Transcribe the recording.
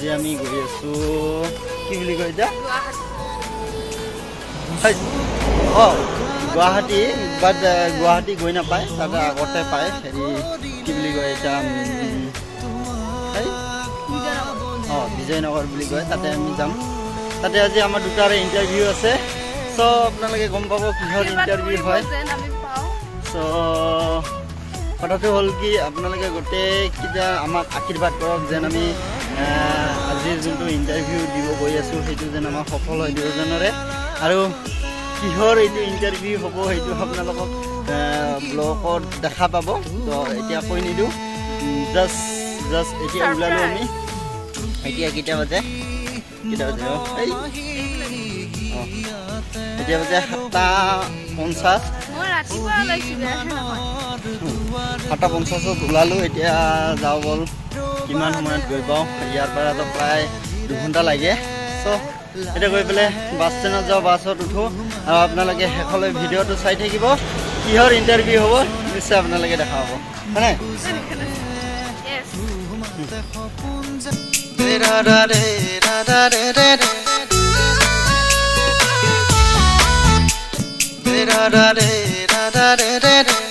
আজি আমি গৈ আছো কি বুলি কয় এটা গুৱাহাটী বাট গুৱাহাটী গৈ নাপায় তাতে আগতে পায় হেৰি কি বুলি কয় এটা বিজয়নগৰ বুলি কয় তাতে আমি যাম তাতে আজি আমাৰ দুটাৰে ইণ্টাৰভিউ আছে সো আপোনালোকে গম পাব কিহৰ ইণ্টাৰভিউ হয় সো কথাটো হ'ল কি আপোনালোকে গোটেইকেইটা আমাক আশীৰ্বাদ কৰক যেন আমি আজিৰ যোনটো ইণ্টাৰভিউ দিব গৈ আছোঁ সেইটো যেন আমাৰ সফল হয় দুজনৰে আৰু কিহৰ এইটো ইণ্টাৰভিউ হ'ব সেইটো আপোনালোকক ব্লগত দেখা পাব তো এতিয়া কৈ নিদিওঁ জাষ্ট এতিয়া ওলালোঁ আমি এতিয়া কেইটা বাজে এতিয়া বাজে 7:50 7:50 ওলালোঁ এতিয়া যাওঁ বল কিমান সময়ত গৈ পাওঁ ইয়াৰ পৰাতো প্ৰায় 2 ঘণ্টা লাগে চ' এতিয়া গৈ পেলাই বাছ ষ্টেণ্ডত যাওঁ বাছত উঠোঁ আৰু আপোনালোকে শেষলৈ ভিডিঅ'টো চাই থাকিব কিহৰ ইণ্টাৰভিউ হ'ব নিশ্চয় আপোনালোকে দেখা হ'ব হয়নে Da da da da da da da da